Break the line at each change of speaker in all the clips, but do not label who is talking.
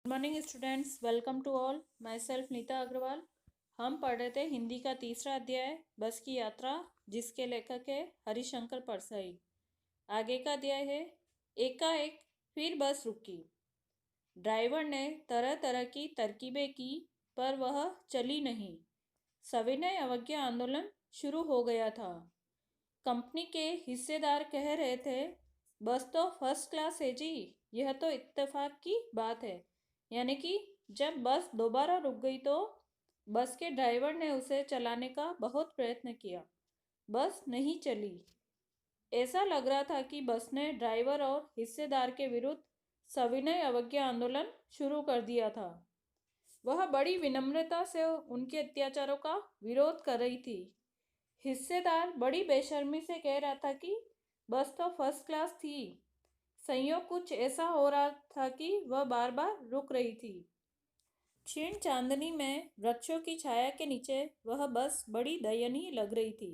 Good morning students, welcome to all. Myself Neeta Agarwal. हम पढ़ रहे थे हिंदी का तीसरा अध्याय बस की यात्रा, जिसके लेखक है हरिशंकर परसाई। आगे का अध्याय है एकाएक फिर बस रुकी। ड्राइवर ने तरह तरह की तरकीबें की, पर वह चली नहीं। सविनय अवज्ञा आंदोलन शुरू हो गया था। कंपनी के हिस्सेदार कह रहे थे, बस तो फर्स्ट क्लास है जी, यह तो इत्तेफाक की बात है। यानी कि जब बस दोबारा रुक गई तो बस के ड्राइवर ने उसे चलाने का बहुत प्रयत्न किया, बस नहीं चली। ऐसा लग रहा था कि बस ने ड्राइवर और हिस्सेदार के विरुद्ध सविनय अवज्ञा आंदोलन शुरू कर दिया था। वह बड़ी विनम्रता से उनके अत्याचारों का विरोध कर रही थी। हिस्सेदार बड़ी बेशर्मी से कह रहा था कि बस तो फर्स्ट क्लास थी। संयोग कुछ ऐसा हो रहा था कि वह बार बार रुक रही थी। क्षीण चांदनी में वृक्षों की छाया के नीचे वह बस बड़ी दयनीय लग रही थी।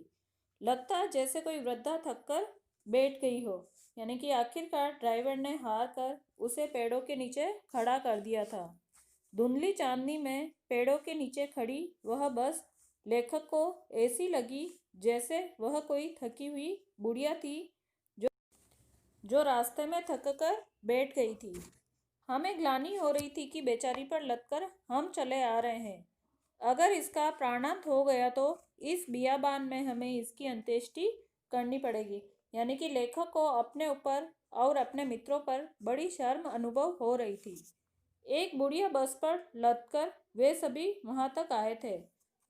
लगता जैसे कोई वृद्धा थककर बैठ गई हो। यानी कि आखिरकार ड्राइवर ने हार कर उसे पेड़ों के नीचे खड़ा कर दिया था। धुंधली चांदनी में पेड़ों के नीचे खड़ी वह बस लेखक को ऐसी लगी जैसे वह कोई थकी हुई बुढ़िया थी जो रास्ते में थक कर बैठ गई थी। हमें ग्लानि हो रही थी कि बेचारी पर लगकर हम चले आ रहे हैं। अगर इसका प्राणांत हो गया तो इस बियाबान में हमें इसकी अंत्येष्टि करनी पड़ेगी। यानी कि लेखक को अपने ऊपर और अपने मित्रों पर बड़ी शर्म अनुभव हो रही थी। एक बुढ़िया बस पर लदकर वे सभी वहां तक आए थे।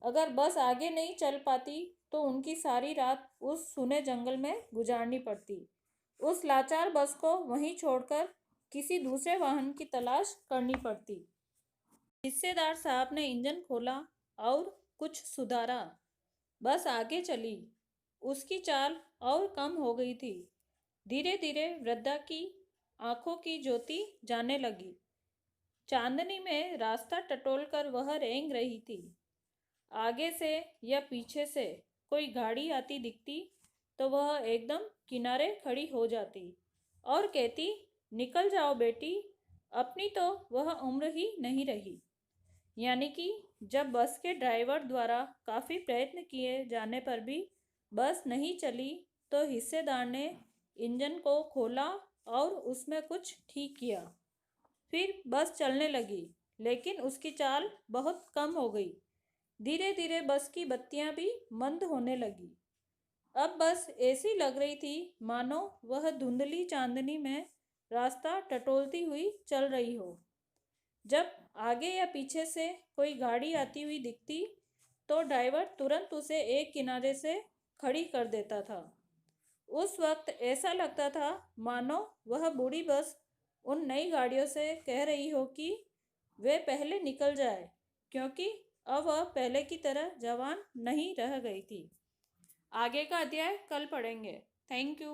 अगर बस आगे नहीं चल पाती तो उनकी सारी रात उस सूने जंगल में गुजारनी पड़ती। उस लाचार बस को वहीं छोड़कर किसी दूसरे वाहन की तलाश करनी पड़ती। हिस्सेदार साहब ने इंजन खोला और कुछ सुधारा। बस आगे चली। उसकी चाल और कम हो गई थी। धीरे धीरे वृद्धा की आंखों की ज्योति जाने लगी। चांदनी में रास्ता टटोलकर वह रेंग रही थी। आगे से या पीछे से कोई गाड़ी आती दिखती तो वह एकदम किनारे खड़ी हो जाती और कहती, निकल जाओ बेटी, अपनी तो वह उम्र ही नहीं रही। यानी कि जब बस के ड्राइवर द्वारा काफ़ी प्रयत्न किए जाने पर भी बस नहीं चली तो हिस्सेदार ने इंजन को खोला और उसमें कुछ ठीक किया। फिर बस चलने लगी, लेकिन उसकी चाल बहुत कम हो गई। धीरे धीरे बस की बत्तियां भी मंद होने लगी। अब बस ऐसी लग रही थी मानो वह धुंधली चांदनी में रास्ता टटोलती हुई चल रही हो। जब आगे या पीछे से कोई गाड़ी आती हुई दिखती तो ड्राइवर तुरंत उसे एक किनारे से खड़ी कर देता था। उस वक्त ऐसा लगता था मानो वह बूढ़ी बस उन नई गाड़ियों से कह रही हो कि वे पहले निकल जाए, क्योंकि अब वह पहले की तरह जवान नहीं रह गई थी। आगे का अध्याय कल पढ़ेंगे। Thank you.